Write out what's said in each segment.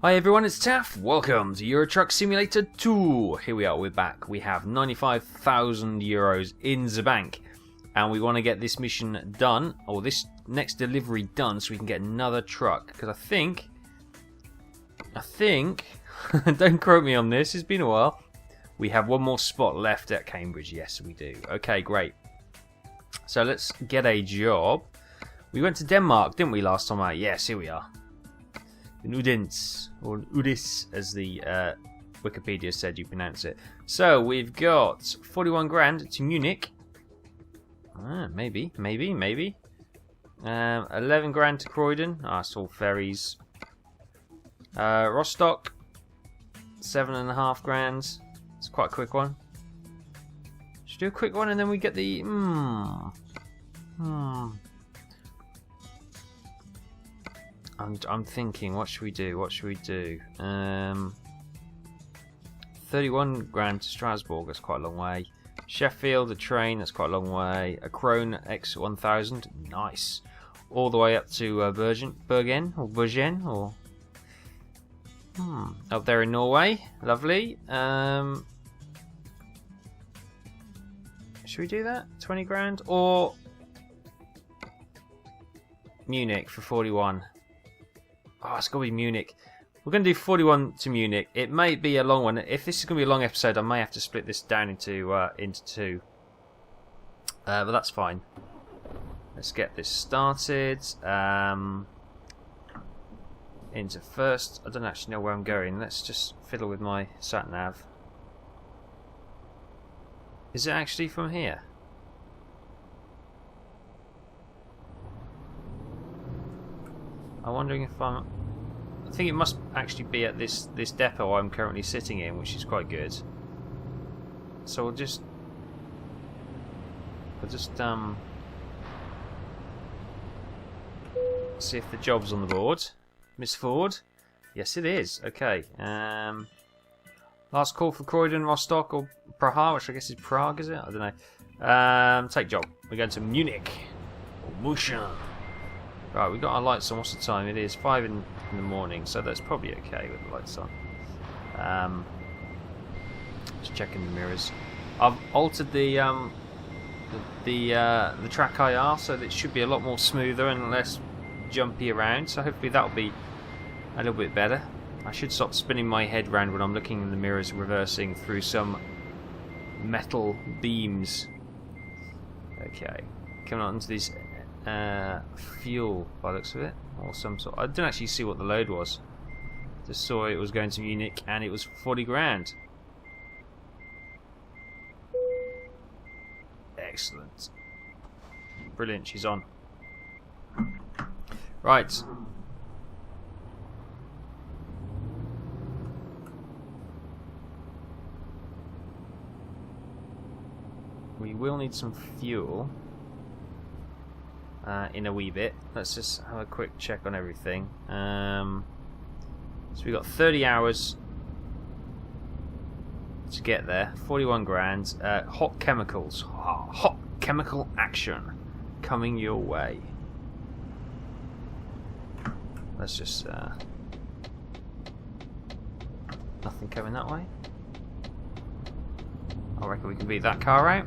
Hi everyone, it's Taff. Welcome to Euro Truck Simulator 2. Here we are, we're back. We have 95,000 euros in the bank. And we want to get this mission done, or this next delivery done, so we can get another truck. Because I think, don't quote me on this, it's been a while. We have one more spot left at Cambridge. Yes, we do. Okay, great. So let's get a job. We went to Denmark, didn't we, last time out? Yes, here we are. In Udens, or Udis, as the Wikipedia said you pronounce it. So we've got 41 grand to Munich. Maybe. 11 grand to Croydon. It's all ferries. Rostock, 7.5 grand. It's quite a quick one. Should we do a quick one and then we get the... I'm thinking, what should we do? 31 grand to Strasbourg, that's quite a long way. Sheffield, a train, that's quite a long way. A Krone X1000, nice. All the way up to Bergen, or up there in Norway, lovely. Should we do that? 20 grand? Or Munich for 41? Oh, it's got to be Munich. We're going to do 41 to Munich. It may be a long one. If this is going to be a long episode, I may have to split this down into two. But that's fine. Let's get this started. Into first. I don't actually know where I'm going. Let's just fiddle with my sat-nav. Is it actually from here? I'm wondering if I think it must actually be at this depot I'm currently sitting in, which is quite good. So we'll just see if the job's on the board. Miss Ford, yes it is. Okay. Last call for Croydon, Rostock, or Praha, which I guess is Prague, is it? I don't know. Take job. We're going to Munich or Musha. Right, we've got our lights on. What's the time? It is 5 in the morning, so that's probably okay with the lights on. Just checking the mirrors. I've altered the track IR so that it should be a lot more smoother and less jumpy around. So hopefully that'll be a little bit better. I should stop spinning my head round when I'm looking in the mirrors, reversing through some metal beams. Okay, coming on to these. Fuel by the looks of it, or some sort. I didn't actually see what the load was. Just saw it was going to Munich and it was 40 grand. Excellent. Brilliant, she's on. Right. We will need some fuel. In a wee bit. Let's just have a quick check on everything. So we've got 30 hours to get there. 41 grand. Hot chemicals. Hot chemical action coming your way. Let's just... nothing coming that way. I reckon we can beat that car out.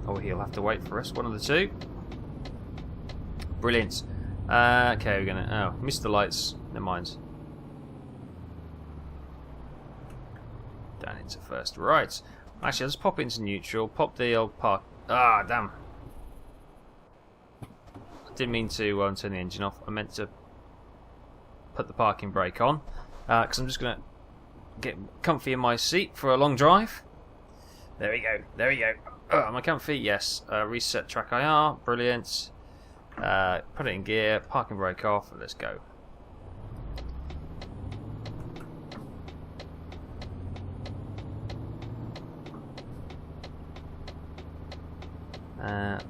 Or he'll have to wait for us, one of the two. Brilliant. Okay, we're gonna... Oh, missed the lights. Never mind. Down into first. Right. Actually, let's pop into neutral. Pop the old park... Ah, damn. I didn't mean to turn the engine off. I meant to put the parking brake on. Because I'm just going to get comfy in my seat for a long drive. There we go. There we go. Am I comfy? Yes. Reset track IR. Brilliant. Put it in gear. Parking brake off. Let's go.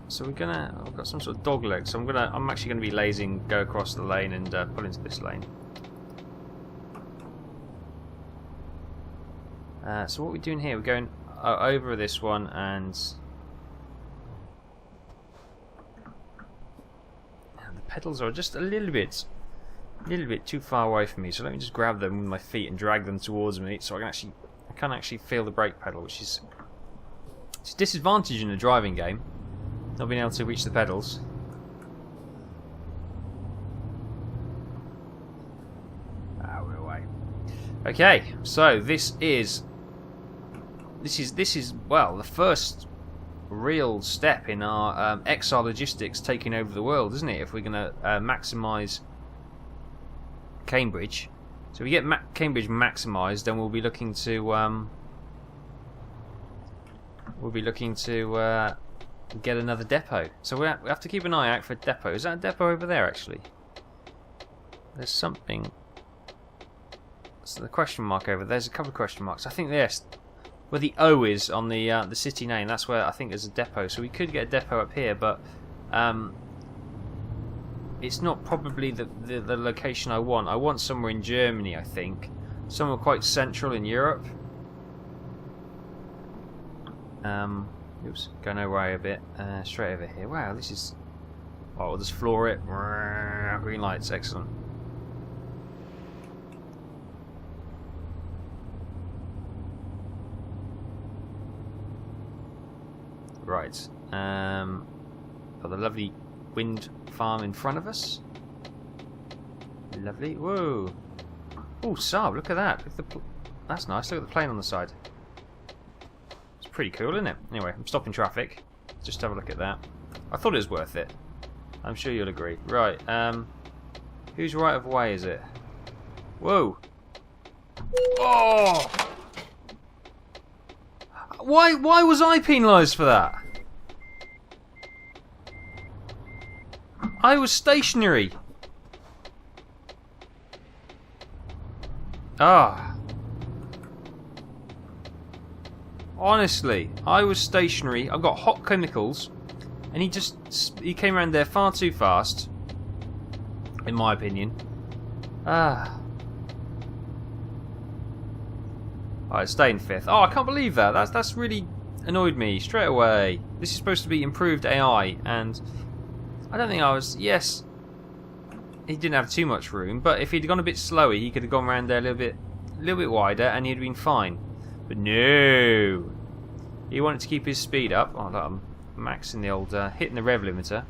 So we're gonna. I've got some sort of dog leg. So I'm actually gonna be lazy and go across the lane and pull into this lane. So what are we doing here? We're going over this one and pedals are just a little bit too far away from me. So let me just grab them with my feet and drag them towards me, so I can actually feel the brake pedal, which is it's a disadvantage in a driving game, not being able to reach the pedals. We're away. Okay, so this is well the first real step in our Exile logistics taking over the world, isn't it? If we're going to maximise Cambridge, so we get Cambridge maximised, then we'll be looking to get another depot. So we have to keep an eye out for a depot. Is that a depot over there? Actually, there's something. So the question mark over there's a couple of question marks. I think yes. Where the O is on the city name, that's where I think there's a depot. So we could get a depot up here, but it's not probably the location I want. I want somewhere in Germany, I think. Somewhere quite central in Europe. Oops, going away a bit. Straight over here. Wow, this is... Oh, we'll just floor it. Green lights, excellent. Right, got the lovely wind farm in front of us. Lovely. Whoa! Oh, Saab! Look at that. That's nice. Look at the plane on the side. It's pretty cool, isn't it? Anyway, I'm stopping traffic. Just have a look at that. I thought it was worth it. I'm sure you'll agree. Right. Whose right of way is it? Whoa! Oh! Why was I penalised for that? I was stationary. Ah. Honestly, I was stationary. I got hot chemicals, and he came around there far too fast, in my opinion. Ah. Alright, stay in 5th. Oh, I can't believe that. That's really annoyed me straight away. This is supposed to be improved AI, and I don't think I was... Yes, he didn't have too much room, but if he'd gone a bit slower, he could have gone around there a little bit wider, and he'd have been fine. But no! He wanted to keep his speed up. Oh, look, I'm maxing the old... hitting the rev limiter.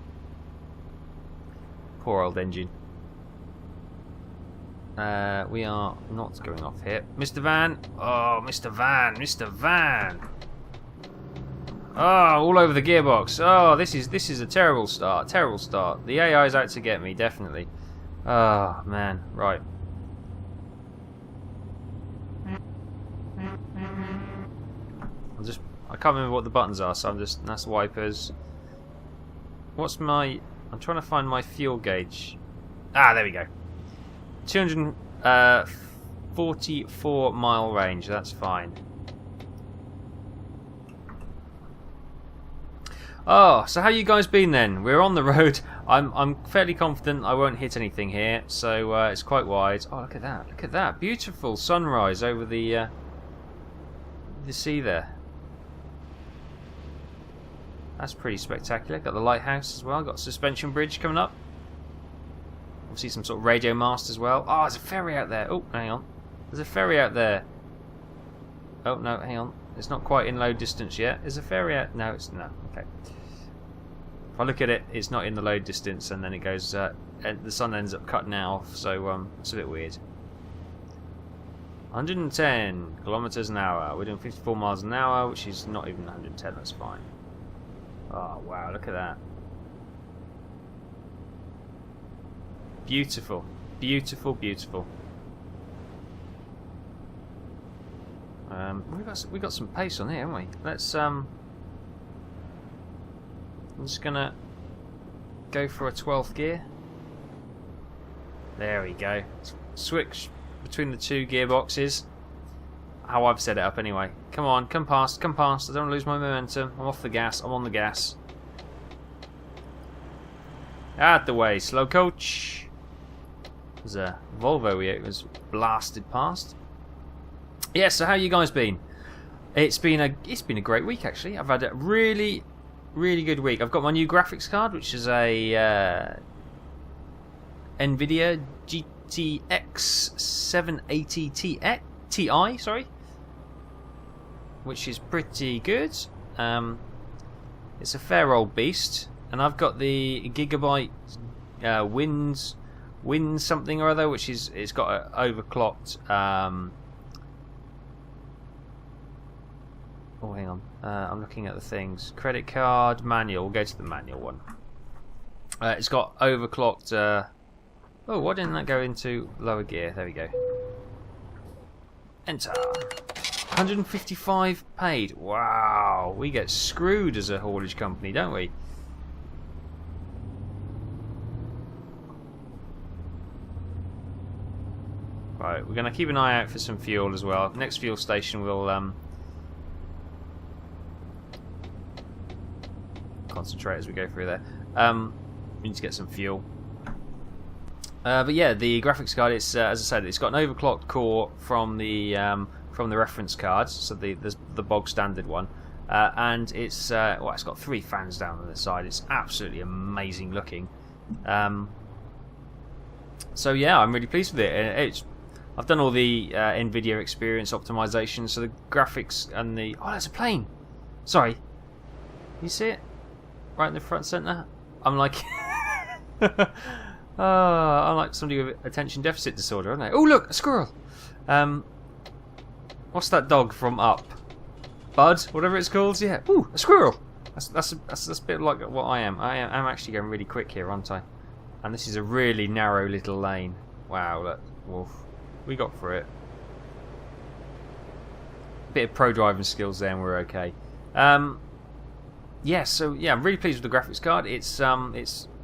Poor old engine. We are not going off here. Mr. Van! Oh, Mr. Van! Mr. Van! Oh, all over the gearbox. Oh, this is a terrible start. Terrible start. The AI is out to get me, definitely. Oh, man. Right. I can't remember what the buttons are, so that's wipers. What's my... I'm trying to find my fuel gauge. Ah, there we go. 244 mile range, that's fine. Oh, so how you guys been then? We're on the road. I'm fairly confident I won't hit anything here, so it's quite wide. Oh, look at that! Look at that! Beautiful sunrise over the sea there. That's pretty spectacular. Got the lighthouse as well. Got a suspension bridge coming up. We'll see some sort of radio mast as well. Oh, there's a ferry out there. Oh, hang on. There's a ferry out there. Oh no, hang on. It's not quite in load distance yet. Is a ferry out? No, it's no. Okay. If I look at it, it's not in the load distance, and then it goes. And the sun ends up cutting off, so it's a bit weird. 110 kilometers an hour. We're doing 54 miles an hour, which is not even 110. That's fine. Oh wow! Look at that. Beautiful, beautiful, beautiful. We got some pace on here, haven't we? Let's I'm just gonna go for a 12th gear. There we go. Switch between the two gearboxes. How I've set it up anyway. Come on, come past, come past. I don't want to lose my momentum. I'm off the gas. I'm on the gas. Out the way, slow coach. There's a Volvo here. It was blasted past. Yeah, so how you guys been? It's been a great week actually. I've had a really good week. I've got my new graphics card, which is a NVIDIA GTX 780 Ti, sorry, which is pretty good. It's a fair old beast, and I've got the Gigabyte Win something or other, which is it's got an overclocked. Oh, hang on. I'm looking at the things. Credit card, manual. We'll go to the manual one. It's got overclocked. Oh, why didn't that go into lower gear? There we go. Enter. 155 paid. Wow, we get screwed as a haulage company, don't we? Right, we're going to keep an eye out for some fuel as well. Next fuel station we'll concentrate as we go through there. We need to get some fuel. But yeah, the graphics card, it's as I said, it's got an overclocked core from the reference cards, so the bog standard one, and it's it's got 3 fans down on the side. It's absolutely amazing looking. So yeah, I'm really pleased with it. I've done all the NVIDIA experience optimization, so the graphics and the there's a plane. Sorry, you see it right in the front center? I'm like. I'm like somebody with attention deficit disorder, aren't I? Oh look, a squirrel. What's that dog from Up? Bud, whatever it's called. Yeah. Ooh, a squirrel. That's a bit like what I am. I'm actually going really quick here, aren't I? And this is a really narrow little lane. Wow, look, wolf. We got through it. Bit of pro driving skills there, and we're okay. Yeah, so yeah, I'm really pleased with the graphics card. It's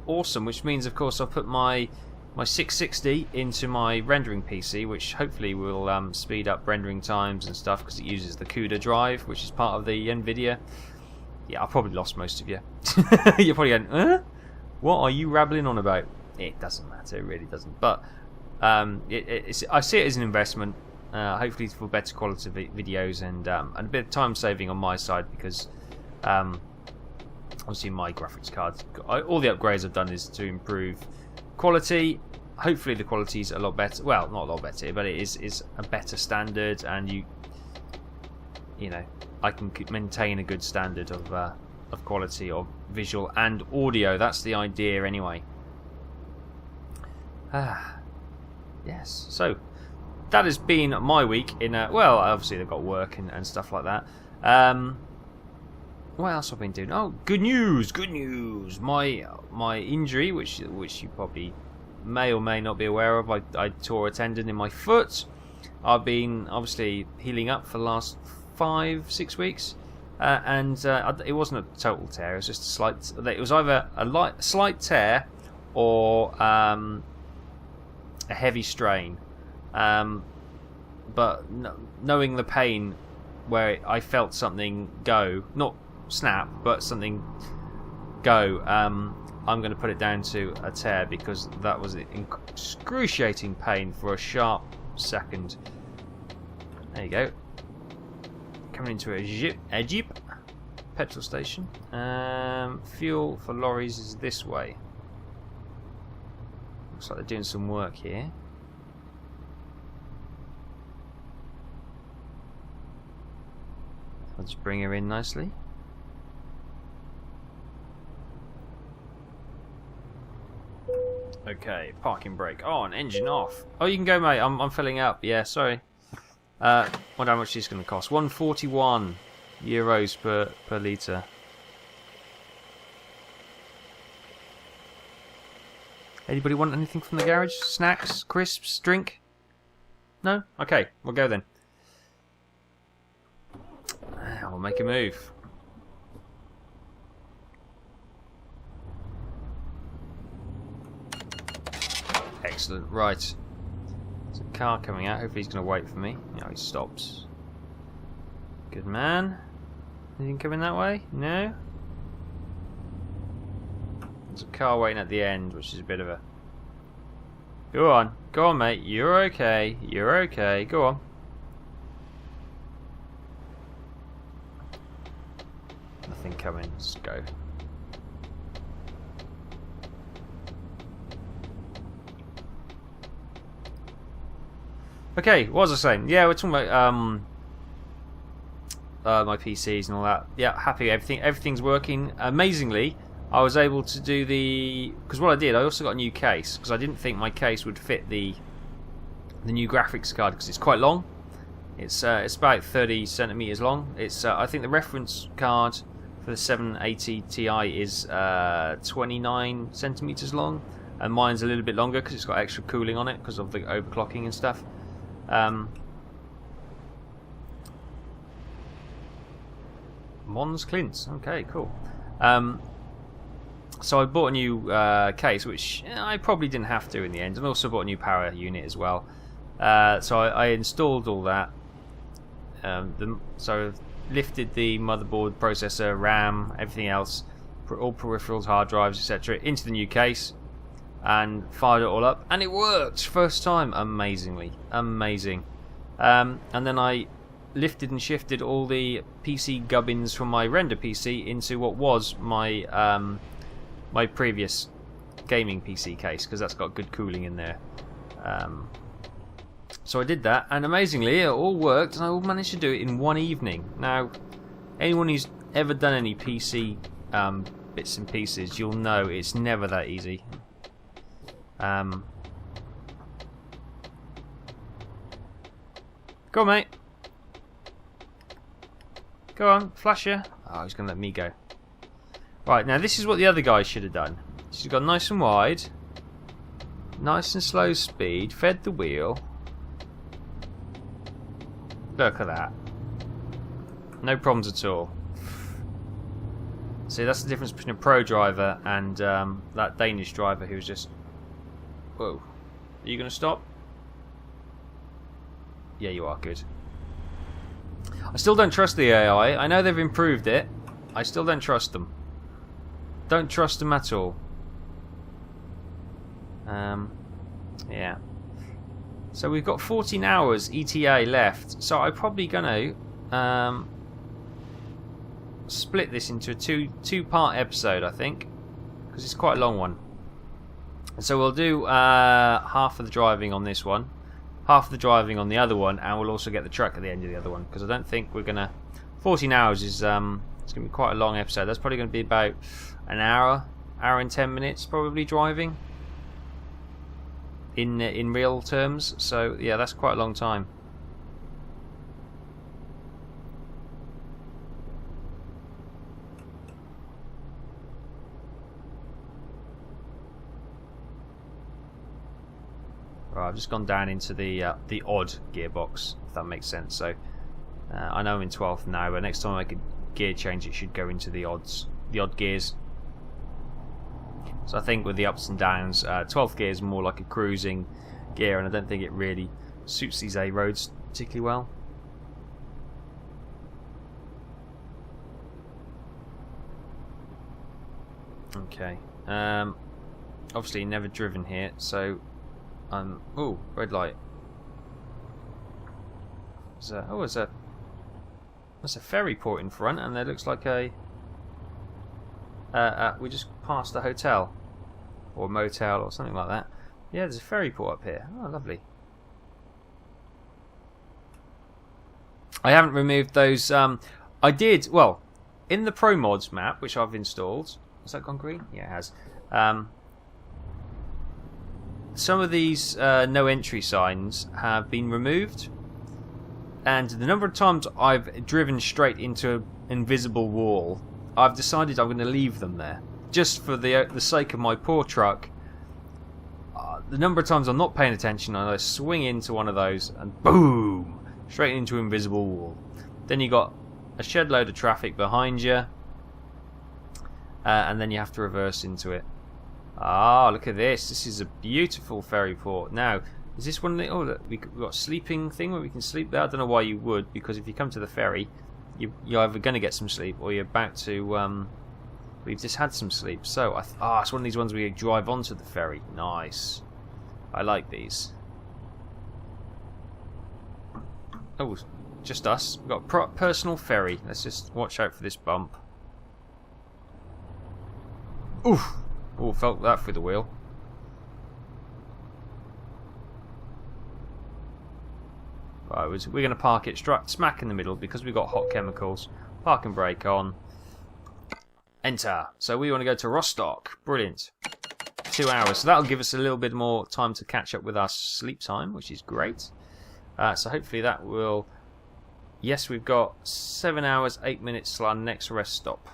awesome, which means of course I'll put my 660 into my rendering PC, which hopefully will speed up rendering times and stuff, because it uses the CUDA drive, which is part of the NVIDIA. Yeah, I probably lost most of you. You're probably going, huh? What are you rabbling on about? It doesn't matter, it really doesn't. But I see it as an investment, hopefully for better quality videos and a bit of time saving on my side, because obviously my graphics cards, all the upgrades I've done is to improve quality. Hopefully the quality's a lot better. Well, not a lot better, but it is a better standard, and you know, I can maintain a good standard of quality of visual and audio. That's the idea anyway. Yes, so that has been my week in well, obviously they've got work and stuff like that. What else have I been doing? Oh, good news! Good news! My injury, which you probably may or may not be aware of, I tore a tendon in my foot. I've been obviously healing up for the last 5-6 weeks, and it wasn't a total tear. It was just a slight. It was either a slight tear or a heavy strain. But knowing the pain, where I felt something go, not snap, but something go, I'm going to put it down to a tear, because that was excruciating pain for a sharp second. There you go. Coming into a jeep petrol station. Fuel for lorries is this way. Looks like they're doing some work here. I'll just bring her in nicely. Okay, parking brake on, engine off. Oh, you can go, mate. I'm filling up. Yeah, sorry. Wonder how much this is going to cost. 141 euros per litre. Anybody want anything from the garage? Snacks, crisps, drink? No? Okay, we'll go then. We'll make a move. Excellent. Right. There's a car coming out. Hopefully he's going to wait for me. Yeah, he stops. Good man. Anything coming that way? No? There's a car waiting at the end, which is a bit of a... Go on. Go on, mate. You're okay. You're okay. Go on. Nothing coming. Let's go. Okay, what was I saying? Yeah, we're talking about my PCs and all that. Yeah, happy. Everything's working amazingly. I was able to do because what I did, I also got a new case because I didn't think my case would fit the new graphics card because it's quite long. It's about 30 centimeters long. It's I think the reference card for the 780 Ti is 29 centimeters long, and mine's a little bit longer because it's got extra cooling on it because of the overclocking and stuff. Mons Clint. Okay, cool. So I bought a new case, which I probably didn't have to in the end, and also bought a new power unit as well. So I installed all that. So lifted the motherboard, processor, RAM, everything else, all peripherals, hard drives, etc., into the new case, and fired it all up, and it worked first time amazingly, amazing. And then I lifted and shifted all the PC gubbins from my render PC into what was my my previous gaming PC case, because that's got good cooling in there. So I did that, and amazingly it all worked, and I managed to do it in one evening. Now, anyone who's ever done any PC bits and pieces, you'll know it's never that easy. Go on, mate. Go on, flasher. Oh, he's going to let me go. Right, now this is what the other guy should have done. She's gone nice and wide, nice and slow speed, fed the wheel. Look at that. No problems at all. See, that's the difference between a pro driver and that Danish driver who's just... Whoa. Are you going to stop? Yeah, you are. Good. I still don't trust the AI. I know they've improved it. I still don't trust them. Don't trust them at all. Yeah. So we've got 14 hours ETA left. So I'm probably going to split this into a two-part episode, I think, because it's quite a long one. So we'll do half of the driving on this one, half of the driving on the other one, and we'll also get the truck at the end of the other one, because I don't think we're gonna. 14 hours is it's gonna be quite a long episode. That's probably gonna be about an hour and 10 minutes probably driving in real terms. So yeah, that's quite a long time. Right, I've just gone down into the odd gearbox, if that makes sense. So I know I'm in 12th now, but next time I make a gear change, it should go into the odd gears. So I think with the ups and downs, 12th gear is more like a cruising gear, and I don't think it really suits these A roads particularly well. Okay. Obviously never driven here, so oh, red light. There's a ferry port in front, and there looks like a we just passed a hotel or motel or something like that. Yeah, there's a ferry port up here. Oh, lovely. I haven't removed those. I did, well, in the Pro Mods map, which I've installed. Has that gone green? Yeah, it has. Some of these no entry signs have been removed, and the number of times I've driven straight into an invisible wall, I've decided I'm going to leave them there, just for the sake of my poor truck. The number of times I'm not paying attention and I swing into one of those and boom, straight into an invisible wall. Then you got a shed load of traffic behind you, and then you have to reverse into it. Ah, look at this. This is a beautiful ferry port. Now, is this one of the... Oh, look, we've got a sleeping thing where we can sleep there. I don't know why you would, because if you come to the ferry, you're either going to get some sleep or you're about to... we've just had some sleep. So, it's one of these ones where you drive onto the ferry. Nice. I like these. Oh, just us. We've got a personal ferry. Let's just watch out for this bump. Oof. Oh, felt that through the wheel. suppose. We're going to park it smack in the middle because we've got hot chemicals. Park and brake on. Enter. So we want to go to Rostock. Brilliant. 2 hours. So that'll give us a little bit more time to catch up with our sleep time, which is great. So hopefully that will... Yes, we've got 7 hours, 8 minutes till our next rest stop.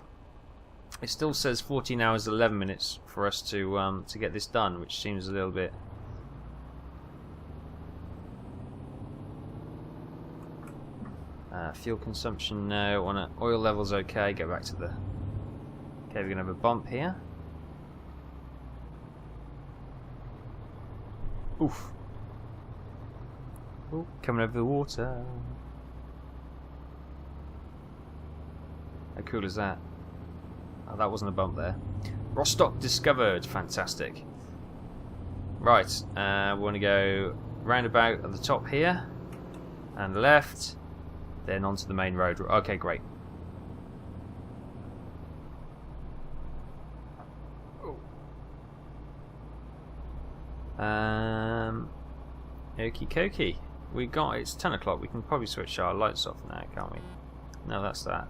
It still says 14 hours, 11 minutes for us to get this done, which seems a little bit... fuel consumption, no. Oil levels, okay. Go back to the... Okay, we're going to have a bump here. Oof. Ooh, coming over the water. How cool is that? Oh, that wasn't a bump there. Rostock discovered. Fantastic. Right, we want to go roundabout at the top here. And left. Then onto the main road. Okay, great. Okie dokie. It's 10 o'clock. We can probably switch our lights off now, can't we? No, that's that.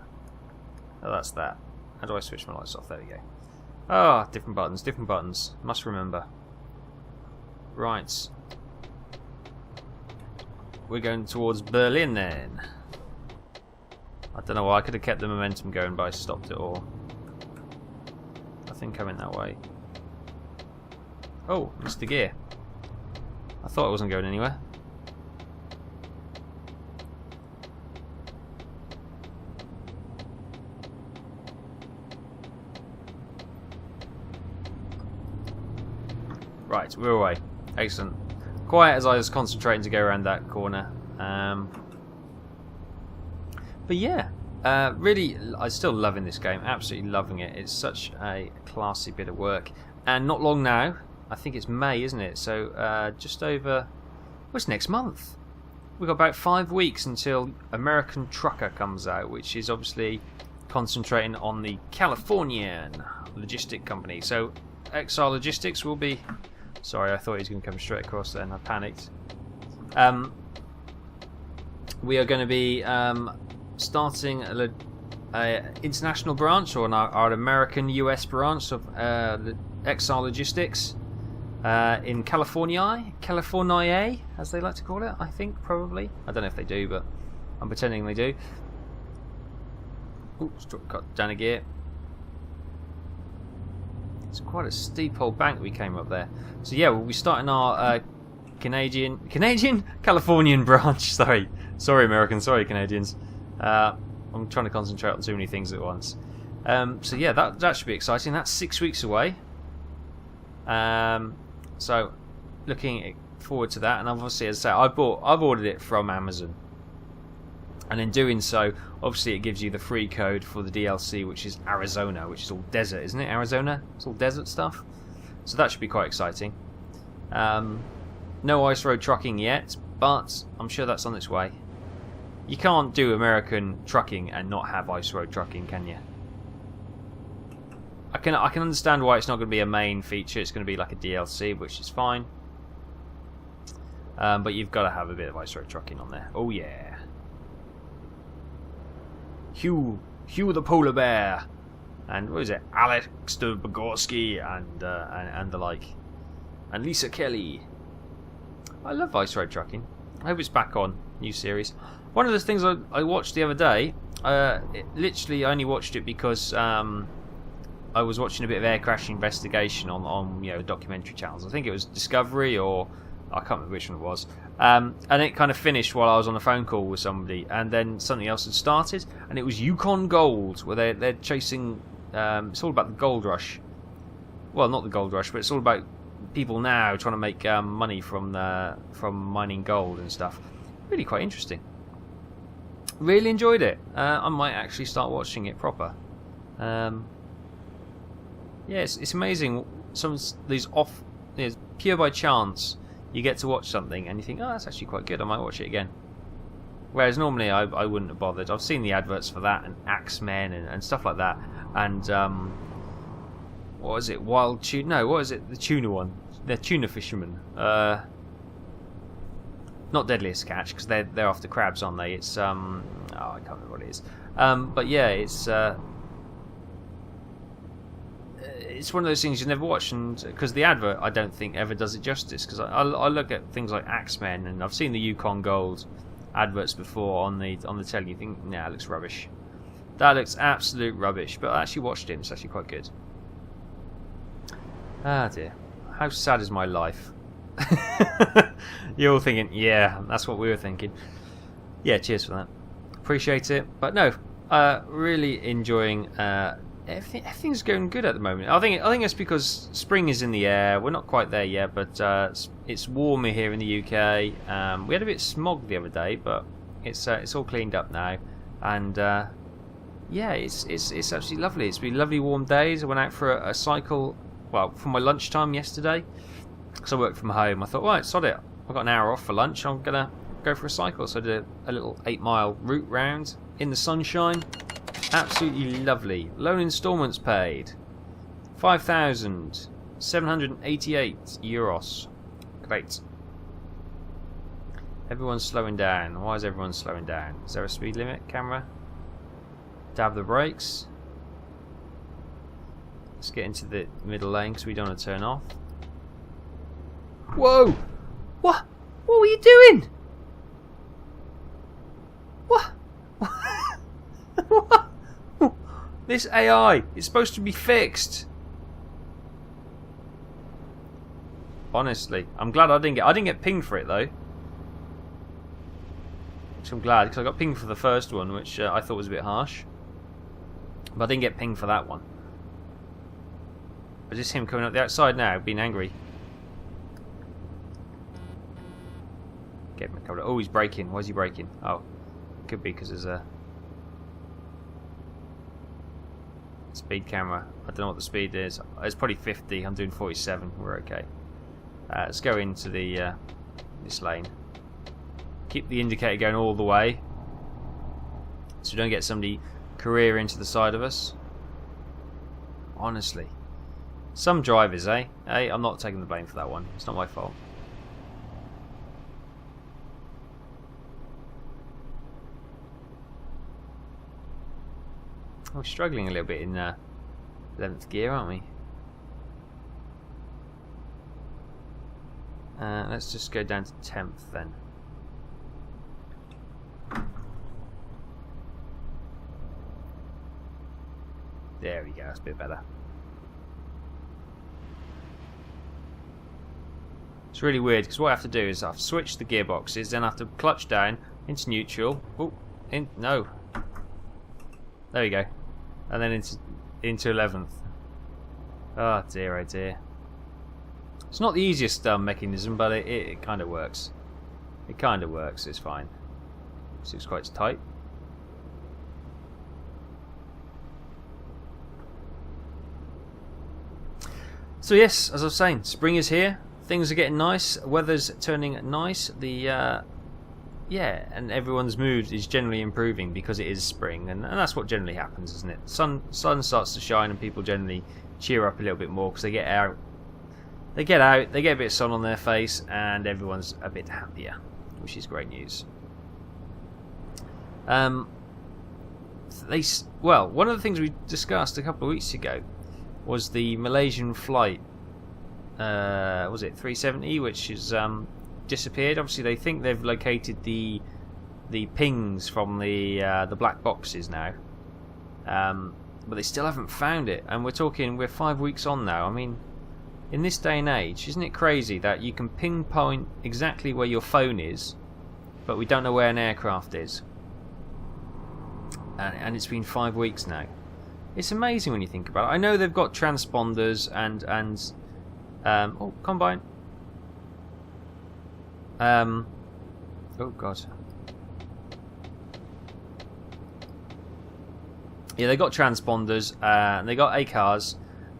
Oh, that's that. How do I switch my lights off? There we go. Ah, oh, different buttons, different buttons. Must remember. Right. We're going towards Berlin then. I don't know why. I could have kept the momentum going, but I stopped it all. I think I went that way. Oh, missed the gear. I thought I wasn't going anywhere. Right, we're away. Excellent. Quiet as I was concentrating to go around that corner. But yeah, really, I'm still loving this game. Absolutely loving it. It's such a classy bit of work. And not long now. I think it's May, isn't it? So just over... Well, it's next month. We've got about 5 weeks until American Trucker comes out, which is obviously concentrating on the Californian logistic company. So Exile Logistics will be... Sorry, I thought he was going to come straight across then. I panicked. We are going to be starting an international branch, or our American-US branch of Exile Logistics. In California, as they like to call it, I think, probably. I don't know if they do, but I'm pretending they do. Oops, got down a gear. It's quite a steep old bank we came up there. So yeah, we'll be starting our Californian branch. Sorry Americans, sorry Canadians. I'm trying to concentrate on too many things at once. So yeah, that should be exciting. That's 6 weeks away. So looking forward to that, and obviously, as I say, I've ordered it from Amazon, and in doing so, obviously it gives you the free code for the DLC, which is Arizona, which is all desert, isn't it? Arizona, it's all desert stuff, so that should be quite exciting. No ice road trucking yet, but I'm sure that's on its way. You can't do American trucking and not have ice road trucking, can you? I can understand why it's not going to be a main feature. It's going to be like a DLC, which is fine. But you've got to have a bit of ice road trucking on there. Oh yeah. Hugh the polar bear, and what is it? Alex de Bogorski and the like, and Lisa Kelly. I love ice road trucking. I hope it's back on. New series. One of the things I watched the other day. Literally only watched it because I was watching a bit of air crash investigation on documentary channels. I think it was Discovery, or I can't remember which one it was. And it kind of finished while I was on a phone call with somebody, and then something else had started, and it was Yukon Gold, where they're chasing. It's all about the gold rush. Well, not the gold rush, but it's all about people now trying to make money from mining gold and stuff. Really quite interesting. Really enjoyed it. I might actually start watching it proper. Yeah, it's amazing. Some of these pure by chance, you get to watch something and you think, oh, that's actually quite good. I might watch it again. Whereas normally I wouldn't have bothered. I've seen the adverts for that and Axemen and stuff like that. And what is it? Wild tuna? No, what is it? The tuna one. The tuna fisherman. not deadliest catch because they're after crabs, aren't they? It's I can't remember what it is. But yeah, it's one of those things you never watch, and because the advert I don't think ever does it justice. Because I look at things like Axemen, and I've seen the Yukon Gold adverts before on the telly. You think, nah, it looks rubbish. That looks absolute rubbish. But I actually watched it. And it's actually quite good. Ah dear, how sad is my life? You're all thinking, yeah, that's what we were thinking. Yeah, cheers for that. Appreciate it. But no, really enjoying. Everything's going good at the moment. I think it's because spring is in the air. We're not quite there yet, but it's warmer here in the UK. We had a bit of smog the other day, but it's all cleaned up now, and yeah, it's absolutely lovely. It's been lovely warm days. I went out for a cycle. Well, for my lunchtime yesterday, because I work from home. I thought, right, sod it. I've got an hour off for lunch. I'm gonna go for a cycle. So I did a little 8-mile route round in the sunshine. Absolutely lovely. Loan instalments paid €5,788. Great. Everyone's slowing down. Why is everyone slowing down? Is there a speed limit, camera? Dab the brakes. Let's get into the middle lane because we don't want to turn off. Whoa! What were you doing? What? What? This AI is supposed to be fixed. Honestly, I'm glad I didn't get pinged for it though. Which I'm glad, because I got pinged for the first one, which I thought was a bit harsh. But I didn't get pinged for that one. But just him coming up the outside now, being angry. Get him covered. Oh, he's braking. Why is he braking? Oh, could be because there's a speed camera. I don't know what the speed is. It's probably 50. I'm doing 47. We're okay. Let's go into the this lane. Keep the indicator going all the way, so we don't get somebody career into the side of us. Honestly, some drivers, eh? Hey, I'm not taking the blame for that one. It's not my fault. We're struggling a little bit in 11th gear, aren't we? Let's just go down to 10th then. There we go, that's a bit better. It's really weird because what I have to do is I have to switch the gearboxes, then I have to clutch down into neutral. Oh, no. There we go. And then into 11th. Oh dear, oh dear. It's not the easiest mechanism, but it kind of works. It kind of works, it's fine. Seems quite tight. So yes, as I was saying, spring is here. Things are getting nice. Weather's turning nice. Yeah, and everyone's mood is generally improving because it is spring, and that's what generally happens, isn't it? Sun starts to shine, and people generally cheer up a little bit more because they get out. They get a bit of sun on their face, and everyone's a bit happier, which is great news. Well, one of the things we discussed a couple of weeks ago was the Malaysian flight. Was it 370, which is disappeared? Obviously, they think they've located the pings from the black boxes now, but they still haven't found it. And we're 5 weeks on now. I mean, in this day and age, isn't it crazy that you can pinpoint exactly where your phone is, but we don't know where an aircraft is? And it's been 5 weeks now. It's amazing when you think about it. I know they've got transponders and oh, combine. Oh god. Yeah, they got transponders, and they got ACARs,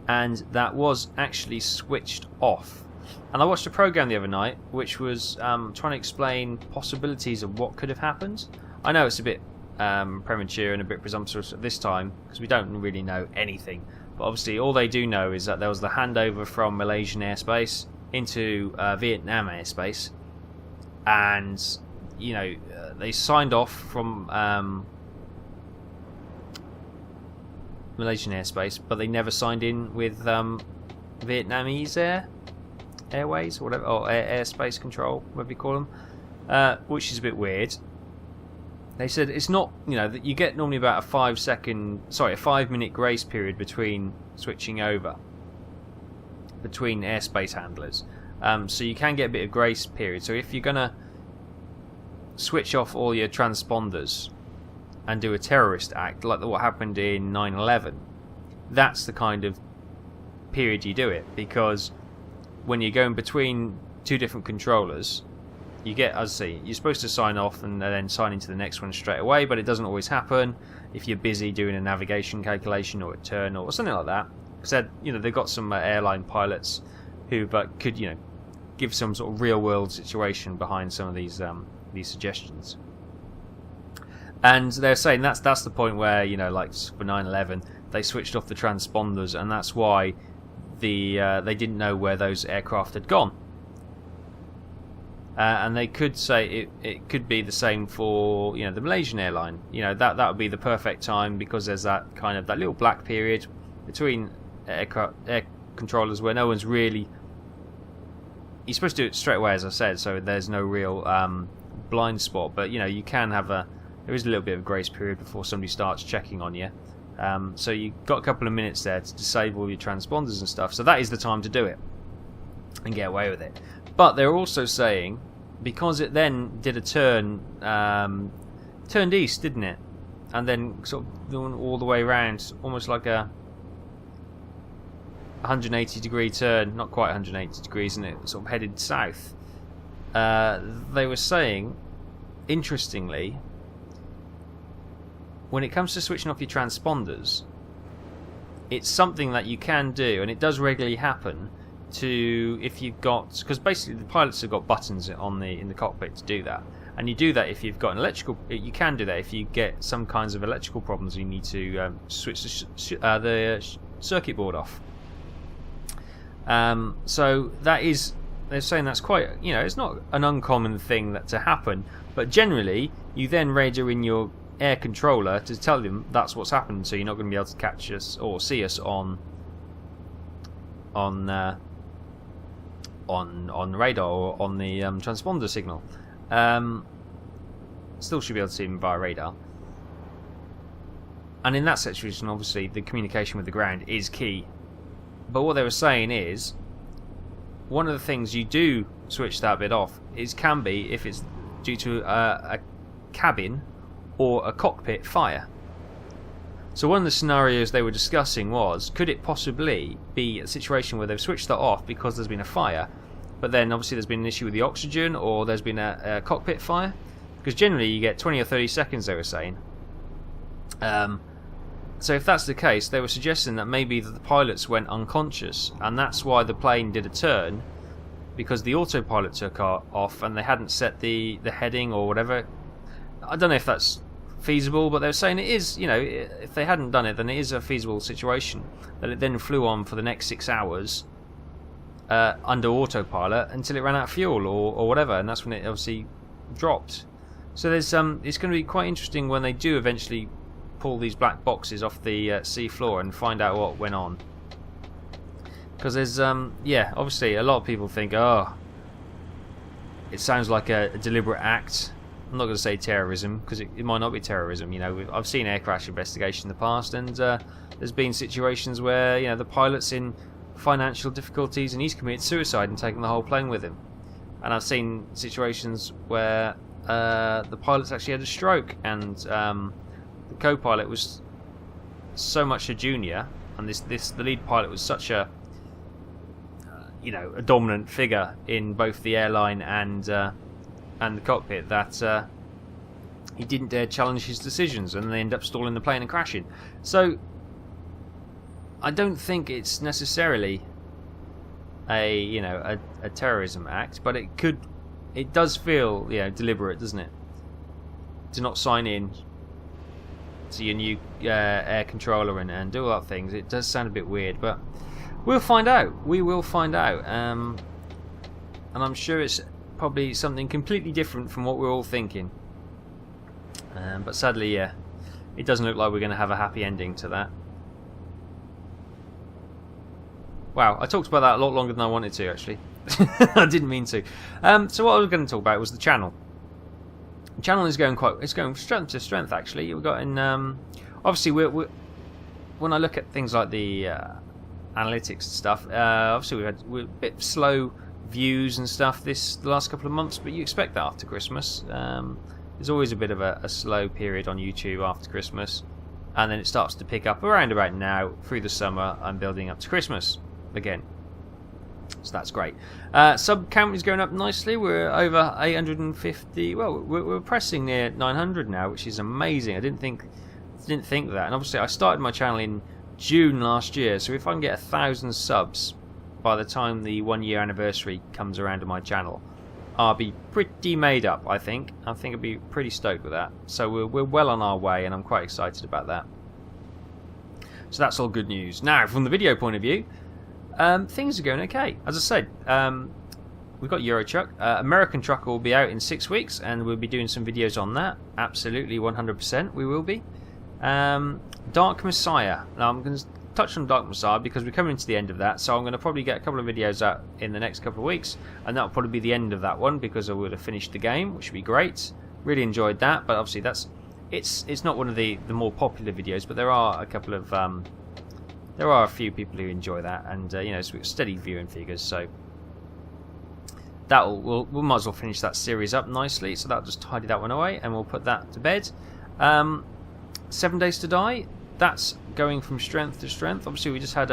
and that was actually switched off. And I watched a program the other night which was trying to explain possibilities of what could have happened. I know it's a bit premature and a bit presumptuous at this time because we don't really know anything. But obviously, all they do know is that there was the handover from Malaysian airspace into Vietnam airspace, and they signed off from Malaysian airspace, but they never signed in with Vietnamese Airways, or whatever, or airspace control, whatever you call them, which is a bit weird. They said it's not, that you get normally about a 5-minute grace period between switching over between airspace handlers. So you can get a bit of grace period. So if you're gonna switch off all your transponders and do a terrorist act like what happened in 9/11, that's the kind of period you do it, because when you're going between two different controllers, you get, as I say, you're supposed to sign off and then sign into the next one straight away, but it doesn't always happen if you're busy doing a navigation calculation or a turn or something like that. Because they've got some airline pilots who could give some sort of real world situation behind some of these suggestions. And they're saying that's the point where like for 9/11 they switched off the transponders, and that's why they didn't know where those aircraft had gone. And they could say it could be the same for the Malaysian airline. That would be the perfect time, because there's that little black period between air controllers where no one's really. You're supposed to do it straight away, as I said, so there's no real blind spot. But you can have there is a little bit of a grace period before somebody starts checking on you. So you've got a couple of minutes there to disable your transponders and stuff. So that is the time to do it and get away with it. But they're also saying, because it then did a turn, turned east, didn't it? And then sort of going all the way around, almost like a 180 degree turn, not quite 180 degrees, and it sort of headed south. They were saying, interestingly, when it comes to switching off your transponders, it's something that you can do, and it does regularly happen. If you've got, because basically the pilots have got buttons in the cockpit to do that, and you do that if you've got an electrical. You can do that if you get some kinds of electrical problems. You need to switch the circuit board off. So that is, they're saying that's quite, it's not an uncommon thing to happen, but generally you then radio in your air controller to tell them that's what's happened, so you're not going to be able to catch us or see us on radar or on the transponder signal. Still should be able to see them via radar. And in that situation, obviously, the communication with the ground is key. But what they were saying is, one of the things you do switch that bit off can be if it's due to a cabin or a cockpit fire. So one of the scenarios they were discussing was, could it possibly be a situation where they've switched that off because there's been a fire, but then obviously there's been an issue with the oxygen, or there's been a cockpit fire? Because generally you get 20 or 30 seconds, they were saying. So if that's the case, they were suggesting that maybe the pilots went unconscious, and that's why the plane did a turn, because the autopilot took off and they hadn't set the heading or whatever. I don't know if that's feasible, but they were saying it is, if they hadn't done it, then it is a feasible situation, that it then flew on for the next 6 hours under autopilot until it ran out of fuel or whatever, and that's when it obviously dropped. So there's it's going to be quite interesting when they do eventually pull these black boxes off the sea floor and find out what went on, because there's obviously a lot of people think, it sounds like a deliberate act. I'm not going to say terrorism, because it might not be terrorism. I've seen air crash investigation in the past, and there's been situations where the pilot's in financial difficulties and he's committed suicide and taken the whole plane with him. And I've seen situations where the pilot's actually had a stroke, and the co-pilot was so much a junior, and the lead pilot was such a dominant figure in both the airline and the cockpit that he didn't dare challenge his decisions, and they end up stalling the plane and crashing. So I don't think it's necessarily a terrorism act, but it does feel deliberate, doesn't it? To not sign in to your new air controller and do all that things. It does sound a bit weird, but we'll find out. We will find out, and I'm sure it's probably something completely different from what we're all thinking. But sadly, yeah, it doesn't look like we're going to have a happy ending to that. Wow, I talked about that a lot longer than I wanted to, actually. I didn't mean to. So what I was going to talk about was the channel. The channel is going strength to strength, actually. We've got in obviously when I look at things like the analytics and stuff, obviously we're a bit slow views and stuff the last couple of months, but you expect that after Christmas. There's always a bit of a slow period on YouTube after Christmas, and then it starts to pick up around about now through the summer and building up to Christmas again. So that's great. Sub count is going up nicely. We're over 850. Well, we're pressing near 900 now, which is amazing. I didn't think of that. And obviously, I started my channel in June last year, so if I can get 1,000 subs by the time the 1 year anniversary comes around to my channel, I'll be pretty made up. I think I'll be pretty stoked with that. So we're well on our way, and I'm quite excited about that. So that's all good news. Now, from the video point of view, things are going okay. As I said, we've got Euro Truck. American Truck will be out in 6 weeks, and we'll be doing some videos on that. Absolutely, 100% we will be. Dark Messiah. Now I'm going to touch on Dark Messiah because we're coming to the end of that, so I'm going to probably get a couple of videos out in the next couple of weeks, and that'll probably be the end of that one because I would have finished the game, which would be great. Really enjoyed that, but obviously it's not one of the more popular videos, but there are a couple of there are a few people who enjoy that, and you know, so steady viewing figures, so we'll might as well finish that series up nicely. So that'll just tidy that one away, and we'll put that to bed. 7 Days to Die, that's going from strength to strength. Obviously, we just had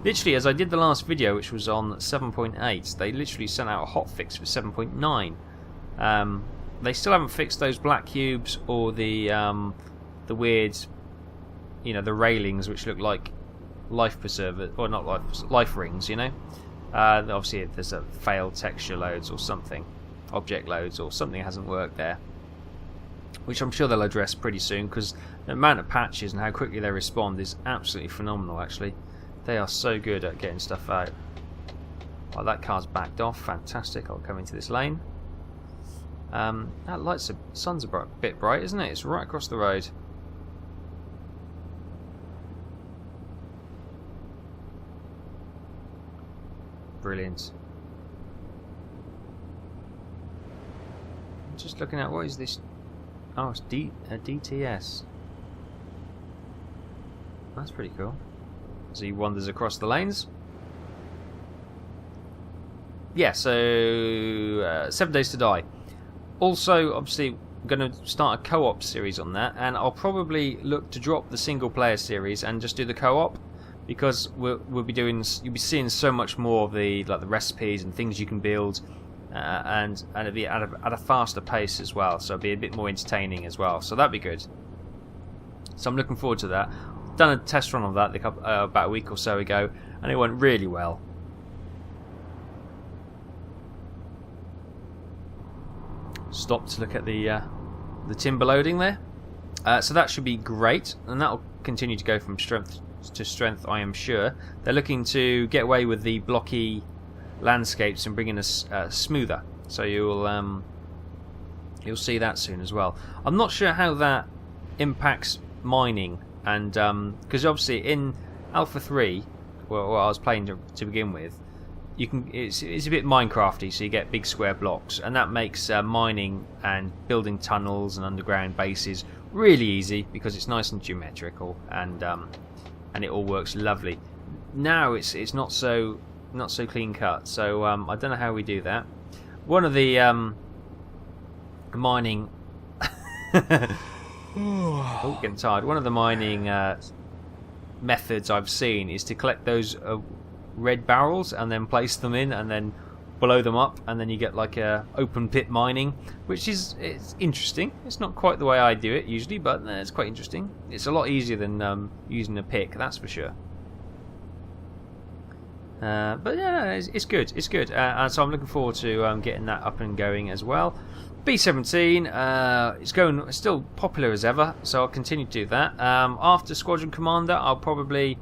literally, as I did the last video, which was on 7.8, they literally sent out a hot fix for 7.9. They still haven't fixed those black cubes or the weird, you know, the railings which look like life preserver, or not life rings, you know. Obviously, there's a failed texture loads or something, object loads or something hasn't worked there, which I'm sure they'll address pretty soon, because the amount of patches and how quickly they respond is absolutely phenomenal. Actually, they are so good at getting stuff out. Oh, that car's backed off. Fantastic. I'll come into this lane. That sun's a bit bright, isn't it? It's right across the road. Brilliant. I'm just looking at, what is this? Oh, it's a DTS. That's pretty cool. As he wanders across the lanes. Yeah, so 7 Days to Die. Also, obviously, I'm going to start a co-op series on that, and I'll probably look to drop the single-player series and just do the co-op, because you'll be seeing so much more of the recipes and things you can build. And it'll be at a faster pace as well, so it'll be a bit more entertaining as well, so that'd be good. So I'm looking forward to that. Done a test run of that about a week or so ago, and it went really well. Stop to look at the timber loading there. So that should be great, and that'll continue to go from strength to strength, I am sure. They're looking to get away with the blocky landscapes and bringing us smoother, so you'll see that soon as well. I'm not sure how that impacts mining, and because obviously in Alpha 3, what I was playing to begin with, it's a bit Minecrafty, so you get big square blocks, and that makes mining and building tunnels and underground bases really easy because it's nice and geometrical, and it all works lovely. Now it's not so clean cut, so I don't know how we do that. One of the mining oh, getting tired. One of the mining methods I've seen is to collect those red barrels and then place them in and then blow them up, and then you get like a open pit mining, which it's interesting. It's not quite the way I do it usually, but it's quite interesting. It's a lot easier than using a pick, that's for sure. But yeah, it's good. It's good. And so I'm looking forward to getting that up and going as well. B-17, it's still popular as ever, so I'll continue to do that. After Squadron Commander, I'll probably,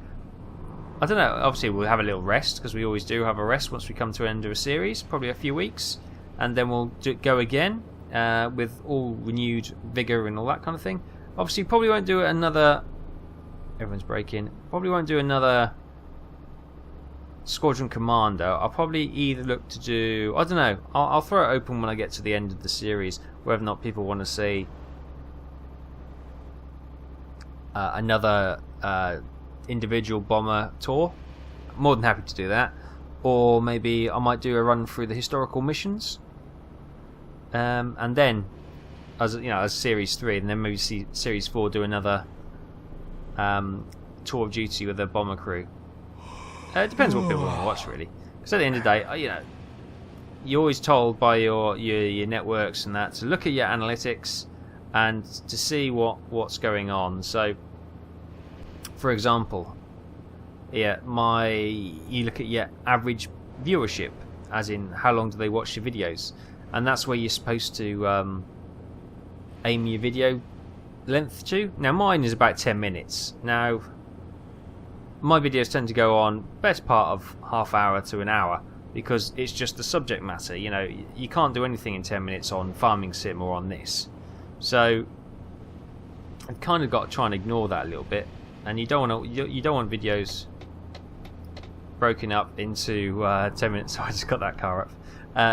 I don't know, obviously we'll have a little rest, because we always do have a rest once we come to an end of a series, probably a few weeks. and then we'll go again with all renewed vigour and all that kind of thing. Obviously, probably won't do another. Everyone's breaking. Probably won't do another Squadron Commander. I'll probably either look to do. I don't know. I'll throw it open when I get to the end of the series, whether or not people want to see another individual bomber tour. I'm more than happy to do that. Or maybe I might do a run through the historical missions, and then, as you know, as Series 3, and then maybe see Series 4 do another tour of duty with a bomber crew. It depends what people want to watch, really. Because at the end of the day, you know, you're always told by your networks and that to look at your analytics and to see what's going on. So, for example, you look at your average viewership, as in how long do they watch your videos, and that's where you're supposed to aim your video length to. Now mine is about 10 minutes. Now my videos tend to go on best part of half hour to an hour because it's just the subject matter. You know, you can't do anything in 10 minutes on Farming Sim or on this, so I've kind of got to try and ignore that a little bit. And you don't want videos broken up into 10 minutes. So I just got that car up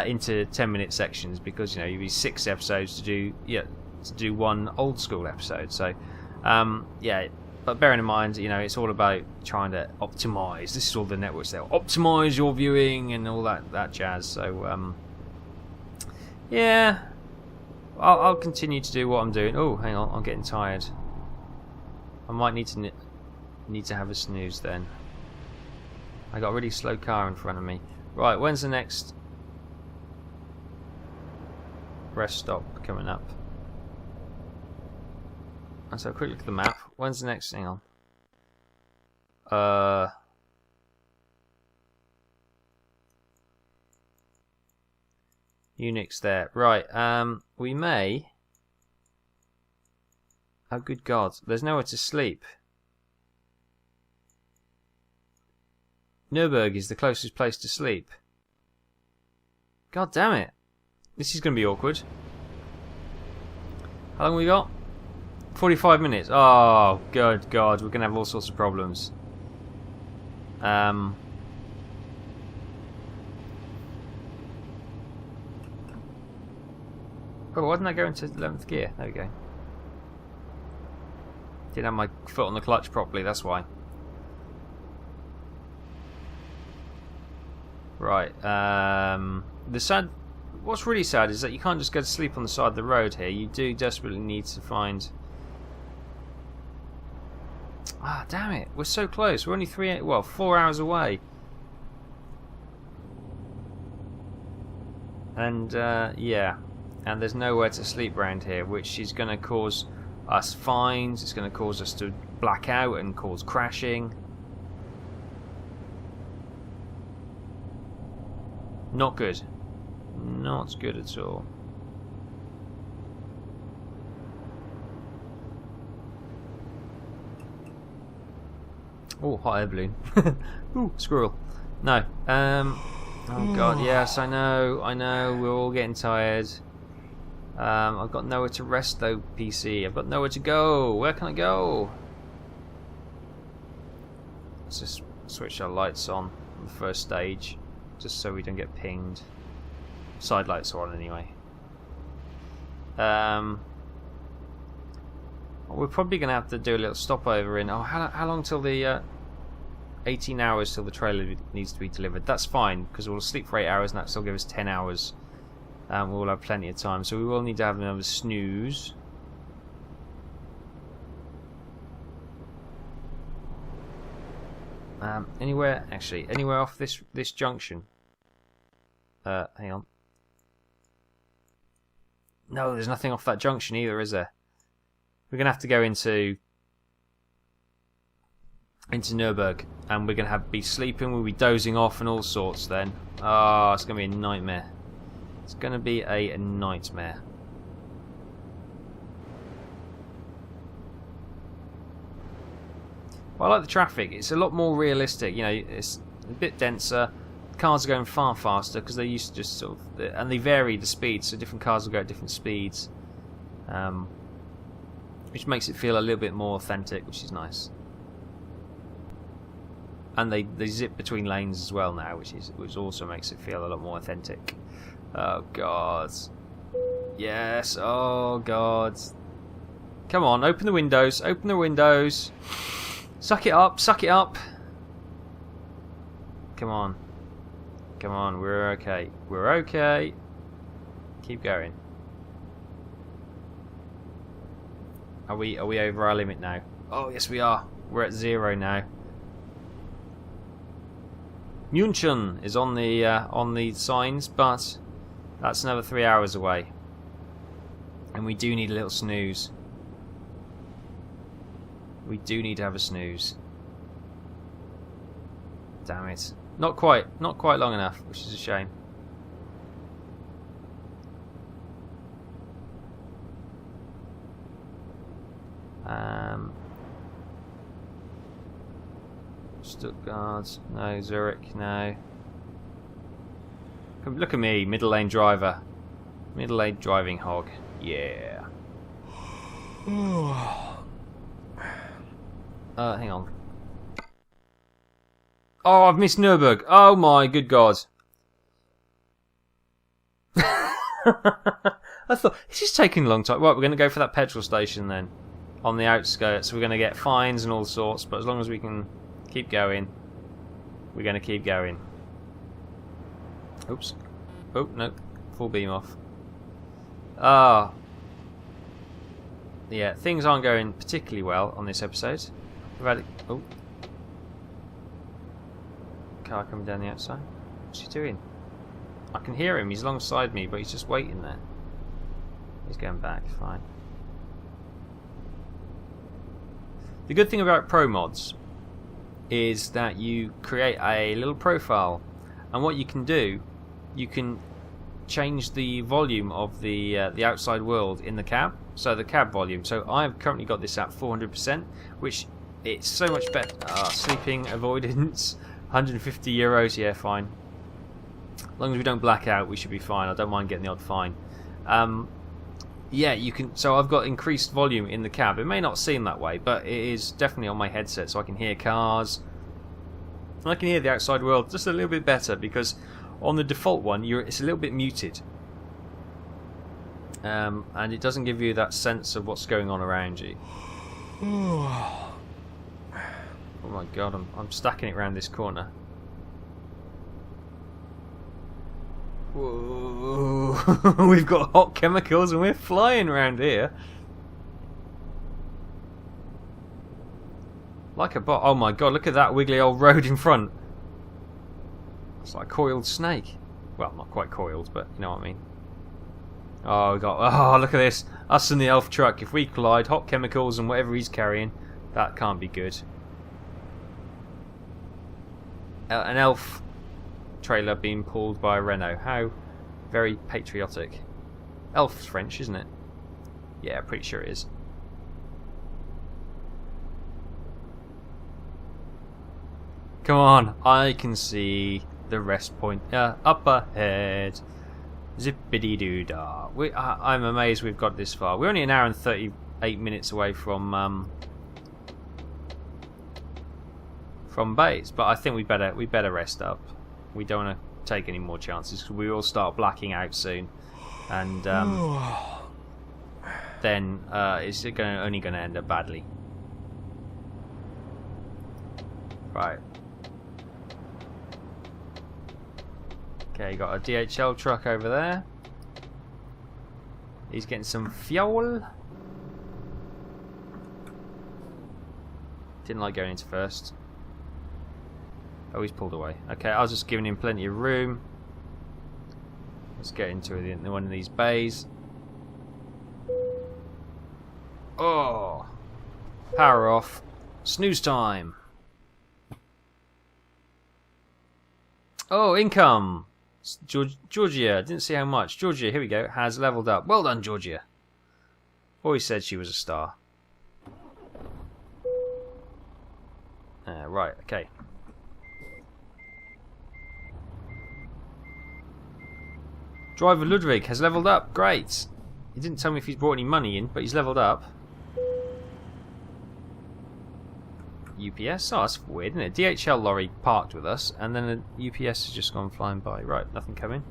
into 10-minute sections, because you know you need 6 episodes to do one old school episode. So yeah, but bearing in mind, you know, it's all about trying to optimize. This is all the networks, they'll optimize your viewing and all that jazz. So yeah, I'll continue to do what I'm doing. Oh, hang on, I'm getting tired. I might need to have a snooze then. I got a really slow car in front of me. Right, when's the next rest stop coming up? And so a quick look at the map. When's the next? Hang on. Munich's there. Right. We may. Oh, good God! There's nowhere to sleep. Nuremberg is the closest place to sleep. God damn it! This is going to be awkward. How long we got? 45 minutes. Oh, good God! We're going to have all sorts of problems. Oh, why didn't I go into 11th gear? There we go. Didn't have my foot on the clutch properly, that's why. Right. What's really sad is that you can't just go to sleep on the side of the road here. You do desperately need to find. Ah, damn it! We're so close. We're only 4 hours away. And yeah, and there's nowhere to sleep around here, which is going to cause us fines. It's going to cause us to black out and cause crashing. Not good. Not good at all. Oh, hot air balloon. Ooh, squirrel. No. Oh God, yes, I know. We're all getting tired. I've got nowhere to rest though, PC. I've got nowhere to go. Where can I go? Let's just switch our lights on the first stage, just so we don't get pinged. Side lights are on anyway. We're probably going to have to do a little stopover in. Oh, how long till the 18 hours till the trailer needs to be delivered? That's fine, because we'll sleep for 8 hours and that'll still give us 10 hours. We'll have plenty of time, so we will need to have another snooze. Anywhere off this junction? Hang on. No, there's nothing off that junction either, is there? We're gonna have to go into Nuremberg, and we're gonna be sleeping. We'll be dozing off and all sorts. Then, it's gonna be a nightmare. It's gonna be a nightmare. Well, I like the traffic. It's a lot more realistic. You know, it's a bit denser. cars are going far faster because they used to just sort of, and they vary the speed, so different cars will go at different speeds, which makes it feel a little bit more authentic, which is nice. And they zip between lanes as well now, which also makes it feel a lot more authentic. Oh god, yes, oh god. Come on, open the windows, open the windows. Suck it up, suck it up. Come on. Come on, we're okay. We're okay. Keep going. Are we over our limit now? Oh yes we are. We're at 0 now. Munich is on the signs, but that's another 3 hours away. And we do need a little snooze. We do need to have a snooze. Damn it. Not quite long enough, which is a shame. Stuttgart, no. Zurich, no. Look at me, middle lane driver. Middle lane driving hog. Yeah. Hang on. Oh, I've missed Nürburgring. Oh my good god. I thought, this is taking a long time. Right, we're going to go for that petrol station then. On the outskirts. We're going to get fines and all sorts, but as long as we can keep going, we're going to keep going. Oops. Oh, no. Full beam off. Ah. Yeah, things aren't going particularly well on this episode. We've had... Oh. Car coming down the outside. What's he doing? I can hear him. He's alongside me, but he's just waiting there. He's going back. Fine. The good thing about Pro Mods is that you create a little profile, and what you can do, you can change the volume of the outside world in the cab. So the cab volume. So I've currently got this at 400%, which it's so much better. Sleeping avoidance. 150 euros, yeah, fine. As long as we don't black out, we should be fine. I don't mind getting the odd fine. Yeah, you can. So I've got increased volume in the cab. It may not seem that way, but it is definitely on my headset, so I can hear cars. And I can hear the outside world just a little bit better, because on the default one, it's a little bit muted. And it doesn't give you that sense of what's going on around you. Oh my god, I'm stacking it around this corner. Whoa. We've got hot chemicals and we're flying around here. Like a bot. Oh my god, look at that wiggly old road in front. It's like a coiled snake. Well, not quite coiled, but you know what I mean. Oh, we got. Oh, look at this. Us and the elf truck. If we collide, hot chemicals and whatever he's carrying, that can't be good. An elf trailer being pulled by a Renault. How very patriotic. Elf's French, isn't it? Yeah, pretty sure it is. Come on, I can see the rest point up ahead. Zippity doo dah. I'm amazed we've got this far. We're only an hour and 38 minutes away from base, but I think we better rest up. We don't want to take any more chances because we will start blacking out soon, and then it's only going to end up badly. Right. Okay, got a DHL truck over there. He's getting some fuel. Didn't like going into first. Oh, he's pulled away. Okay, I was just giving him plenty of room. Let's get into one of these bays. Oh! Power off. Snooze time. Oh, income! Georgia, didn't see how much. Georgia, here we go, has leveled up. Well done, Georgia. Always said she was a star. Right, okay. Driver Ludwig has leveled up. Great. He didn't tell me if he's brought any money in, but he's leveled up. UPS? Oh, that's weird, isn't it? DHL lorry parked with us, and then a UPS has just gone flying by. Right, nothing coming.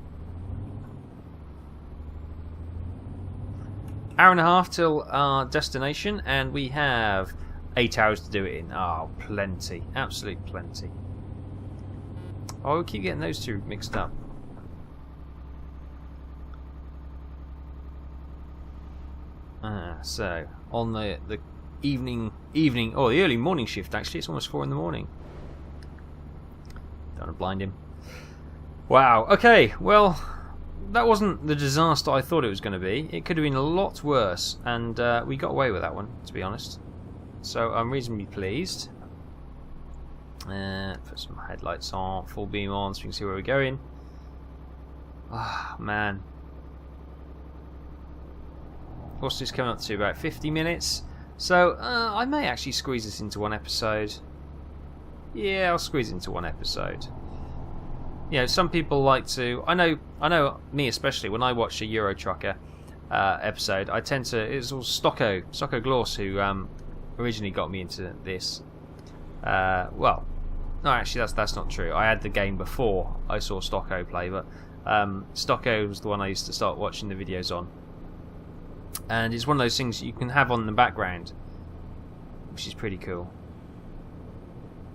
Hour and a half till our destination, and we have 8 hours to do it in. Oh, plenty. Absolute plenty. Oh, we keep getting those two mixed up. So, on the evening, or the early morning shift actually, it's almost 4 in the morning. Don't want to blind him. Wow, okay, well, that wasn't the disaster I thought it was going to be. It could have been a lot worse, and we got away with that one, to be honest. So I'm reasonably pleased. Put some headlights on, full beam on, so we can see where we're going. Ah, man. Of course, it's coming up to about 50 minutes. So I may actually squeeze this into one episode. Yeah, I'll squeeze it into one episode. You know, some people like to. I know me especially. When I watch a Euro Trucker episode, I tend to. It's all Stocko Gloss who originally got me into this. Well, no, actually, that's not true. I had the game before I saw Stocko play, but Stocko was the one I used to start watching the videos on. And it's one of those things you can have on in the background, which is pretty cool.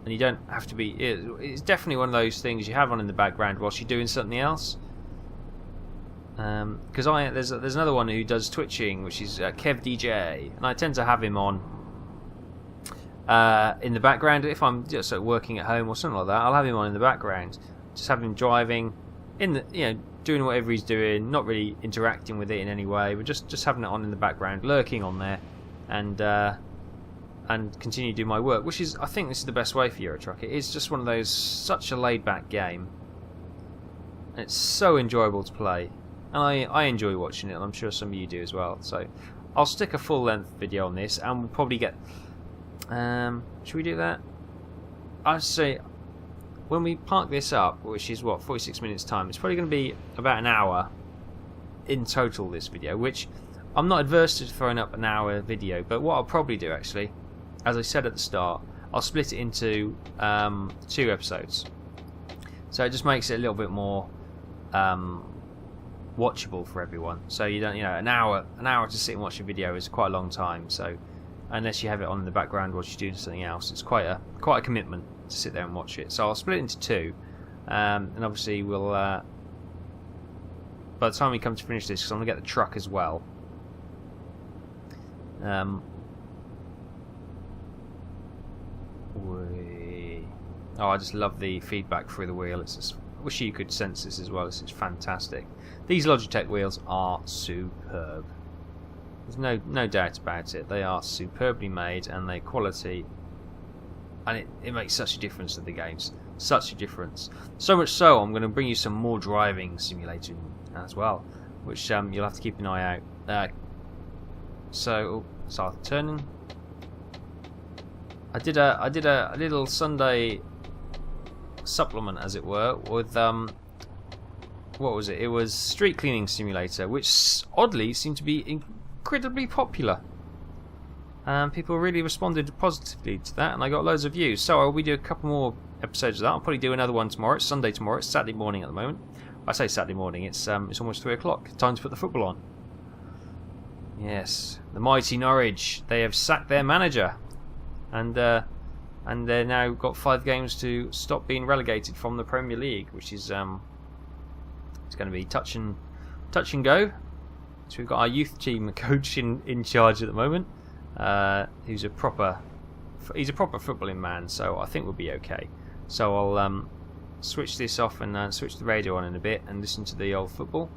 And you don't have to be. It's definitely one of those things you have on in the background whilst you're doing something else. Because there's another one who does twitching, which is Kev DJ, and I tend to have him on in the background if I'm just working at home or something like that. I'll have him on in the background, just have him driving in the doing whatever he's doing, not really interacting with it in any way, but just having it on in the background, lurking on there, and continue to do my work, which is, I think this is the best way for Euro Truck. It is just one of those, such a laid back game, and it's so enjoyable to play, and I enjoy watching it, and I'm sure some of you do as well. So I'll stick a full length video on this, and we'll probably get should we do that? I'd say when we park this up, which is what, 46 minutes time, it's probably going to be about an hour in total, this video, which I'm not adverse to throwing up an hour video, but what I'll probably do actually, as I said at the start, I'll split it into 2 episodes, so it just makes it a little bit more watchable for everyone. So you don't, an hour to sit and watch a video is quite a long time, so unless you have it on in the background whilst you're doing something else, it's quite a commitment to sit there and watch it. So I'll split it into 2, and obviously we'll by the time we come to finish this, because I'm going to get the truck as well, I just love the feedback through the wheel. It's just, I wish you could sense this as well. This is fantastic. These Logitech wheels are superb. There's no doubt about it. They are superbly made, and their quality, and it makes such a difference to the games. Such a difference. So much so, I'm going to bring you some more driving simulating as well, which you'll have to keep an eye out. So, start turning. I did a little Sunday supplement, as it were, with what was it? It was Street Cleaning Simulator, which oddly seemed to be incredibly popular. People really responded positively to that, and I got loads of views. So I'll do a couple more episodes of that. I'll probably do another one tomorrow. It's Sunday tomorrow. It's Saturday morning at the moment. I say Saturday morning. It's almost 3 o'clock. Time to put the football on. Yes, the mighty Norwich. They have sacked their manager, and they're now got 5 games to stop being relegated from the Premier League, which is it's going to be touch and go. So we've got our youth team coach in charge at the moment. He's a proper footballing man, so I think we'll be okay. So I'll switch this off and switch the radio on in a bit and listen to the old football.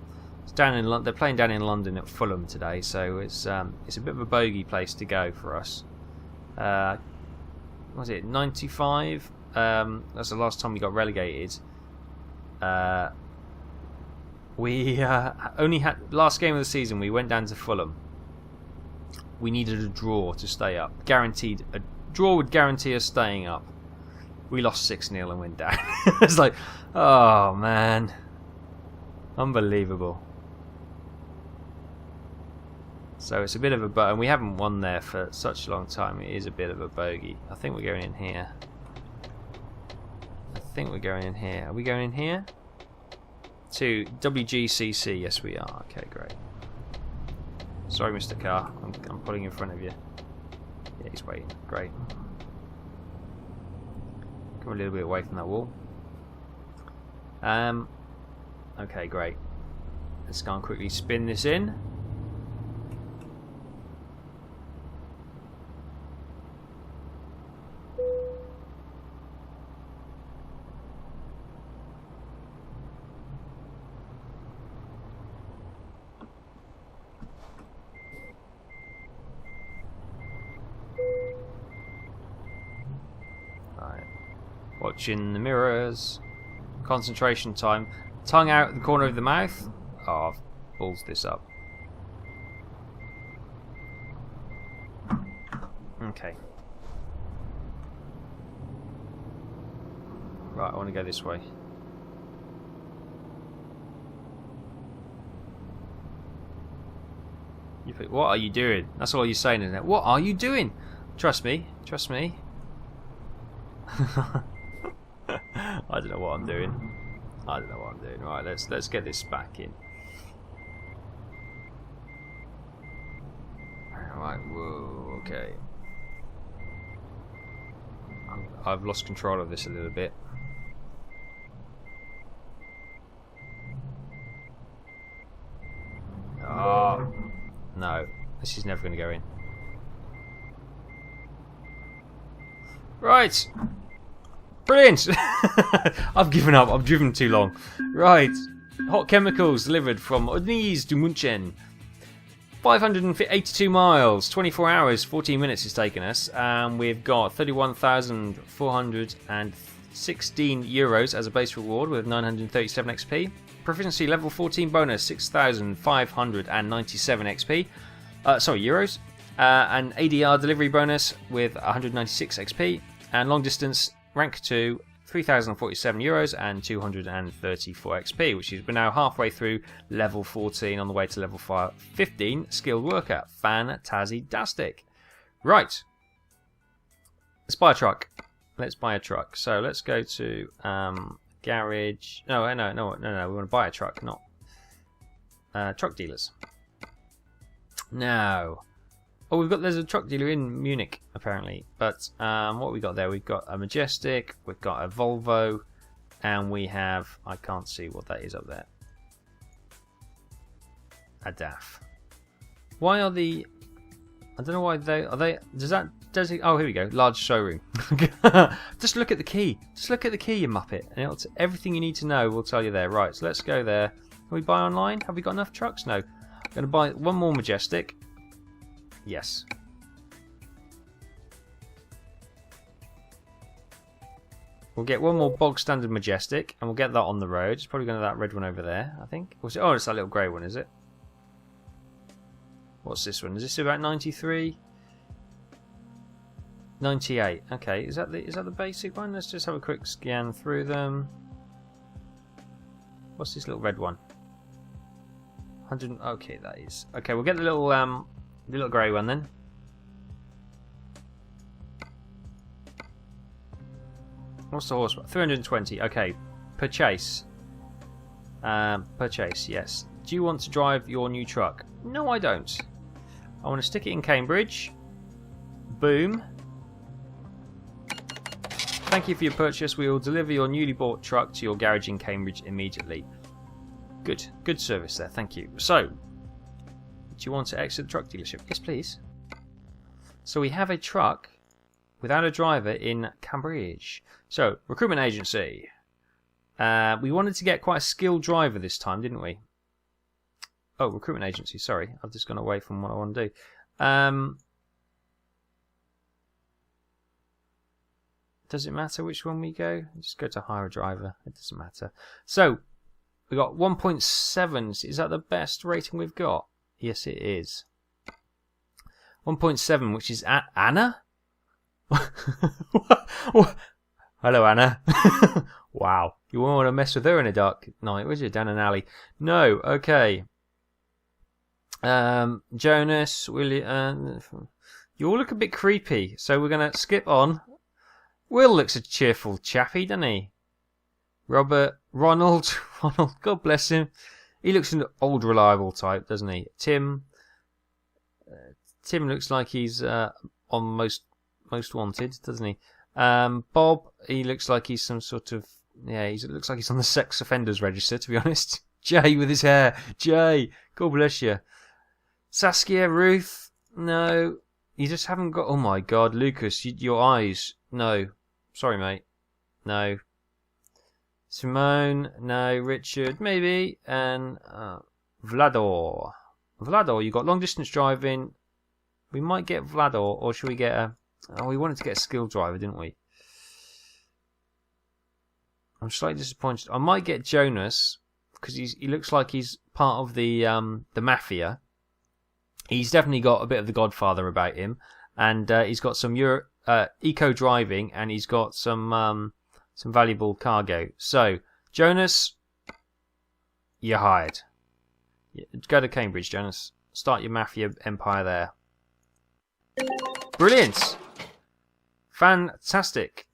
It's down in They're playing down in London at Fulham today, so it's a bit of a bogey place to go for us. What was it, 95? That's the last time we got relegated. We only had last game of the season. We went down to Fulham. We needed a draw to stay up. Guaranteed a draw would guarantee us staying up. We lost 6-0 and went down. It's like, oh man, unbelievable. So it's a bit of a and we haven't won there for such a long time. It is a bit of a bogey. I think we're going in here. I think we're going in here. Are we going in here? To WGCC. Yes, we are. Okay, great. Sorry, Mr. Car. I'm pulling in front of you. Yeah, he's waiting. Great. Come a little bit away from that wall. Okay, great. Let's go and quickly spin this in. Watching the mirrors. Concentration time. Tongue out the corner of the mouth. Oh, I've balls this up. Okay. Right, I want to go this way. What are you doing? That's all you're saying, isn't it? What are you doing? Trust me. Trust me. I don't know what I'm doing. I don't know what I'm doing. Right, let's get this back in. Right, whoa, okay. I've lost control of this a little bit. Oh, no. This is never going to go in. Right. Brilliant! I've given up. I've driven too long. Right. Hot chemicals delivered from Udinese to Munich. 582 miles, 24 hours, 14 minutes it's taken us. And we've got 31,416 euros as a base reward with 937 XP. Proficiency level 14 bonus, 6,597 XP. Sorry, euros. An ADR delivery bonus with 196 XP. And long distance rank 2, 3,047 euros and 234 XP, which is we're now halfway through level 14 on the way to level 15, skilled worker. Fantastic. Right. Let's buy a truck. Let's buy a truck. So let's go to garage. No. We want to buy a truck, not truck dealers. Now. Oh, there's a truck dealer in Munich, apparently. But what we got there? We've got a Majestic, we've got a Volvo, and we have, I can't see what that is up there. A Taff. Why are the, I don't know why are they, does that, oh, here we go, large showroom. Just look at the key. Just look at the key, you muppet. And everything you need to know will tell you there. Right, so let's go there. Can we buy online? Have we got enough trucks? No. I'm going to buy one more Majestic. Yes. We'll get one more bog standard Majestic, and we'll get that on the road. It's probably going to that red one over there, I think. Oh, it's that little grey one, is it? What's this one? Is this about 93? 98. Okay, is that the basic one? Let's just have a quick scan through them. What's this little red one? 100. Okay, that is. Okay, we'll get the little grey one then. What's the horsepower? 320. Okay, purchase. Purchase. Yes. Do you want to drive your new truck? No, I don't. I want to stick it in Cambridge. Boom. Thank you for your purchase. We will deliver your newly bought truck to your garage in Cambridge immediately. Good. Good service there. Thank you. So, do you want to exit the truck dealership? Yes, please. So we have a truck without a driver in Cambridge. So, recruitment agency. We wanted to get quite a skilled driver this time, didn't we? Oh, recruitment agency. Sorry, I've just gone away from what I want to do. Does it matter which one we go? Just go to hire a driver. It doesn't matter. So, we got 1.7. Is that the best rating we've got? Yes, it is. 1.7, which is Anna? Hello, Anna. Wow. You won't want to mess with her in a dark night, would you? Down an alley. No. Okay. Jonas, Willie, you all look a bit creepy, so we're going to skip on. Will looks a cheerful chappy, doesn't he? Robert, Ronald, God bless him. He looks an old reliable type, doesn't he? Tim looks like he's on most wanted, doesn't he? Bob, he looks like he's some sort of, he looks like he's on the sex offenders register, to be honest. Jay with his hair. Jay, God bless you. Saskia, Ruth, no. You just haven't got, oh my God, Lucas, your eyes. No. Sorry, mate. No. Simone, no. Richard, maybe. And Vlador. Vlador, you got long distance driving. We might get Vlador, or should we get a... Oh, we wanted to get a skill driver, didn't we? I'm slightly disappointed. I might get Jonas, because he looks like he's part of the mafia. He's definitely got a bit of the Godfather about him, and he's got some eco driving, and he's got some valuable cargo. So, Jonas, you're hired. Go to Cambridge, Jonas. Start your mafia empire there. Brilliant. Fantastic.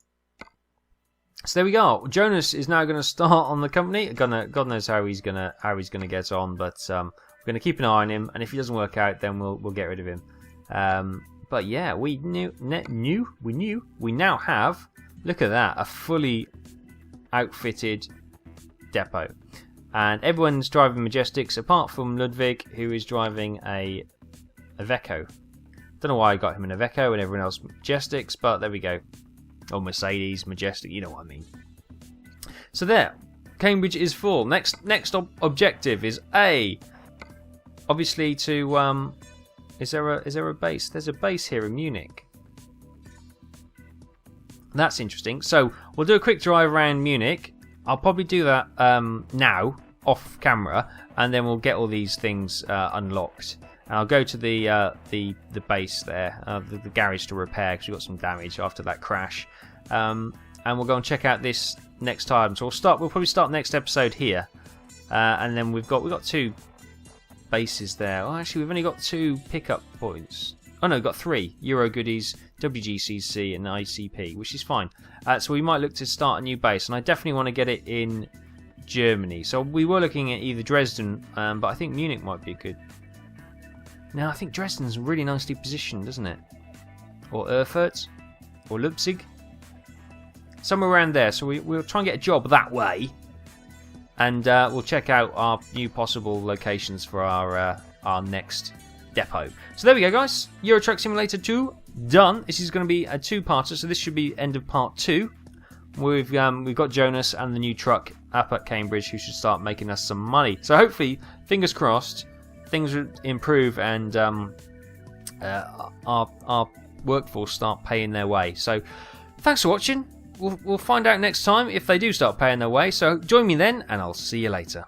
So there we go. Jonas is now going to start on the company. God knows how he's gonna get on, but we're going to keep an eye on him, and if he doesn't work out, then we'll get rid of him. But yeah, we now have, look at that, a fully outfitted depot, and everyone's driving Majestics apart from Ludwig, who is driving a Iveco. Don't know why I got him in a Iveco and everyone else Majestics, but there we go. Or Mercedes, Majestic, you know what I mean. So there, Cambridge is full. Next objective is obviously to is there a base? There's a base here in Munich. That's interesting. So we'll do a quick drive around Munich. I'll probably do that now off camera, and then we'll get all these things unlocked. And I'll go to the base there, the garage to repair, because we got some damage after that crash. And we'll go and check out this next time. So we'll probably start next episode here, and then we've got 2 bases there. Oh, actually, we've only got 2 pickup points. Oh no, we've got 3 Euro goodies, WGCC, and ICP, which is fine. So we might look to start a new base, and I definitely want to get it in Germany. So we were looking at either Dresden, but I think Munich might be good. Now, I think Dresden's really nicely positioned, doesn't it? Or Erfurt? Or Leipzig? Somewhere around there. So we'll try and get a job that way. And we'll check out our new possible locations for our next depot. So there we go, guys. Euro Truck Simulator 2 done. This is going to be a 2-parter, so this should be end of part 2. We've got Jonas and the new truck up at Cambridge, who should start making us some money. So hopefully, fingers crossed, things improve and our workforce start paying their way. So thanks for watching. We'll find out next time if they do start paying their way. So join me then, and I'll see you later.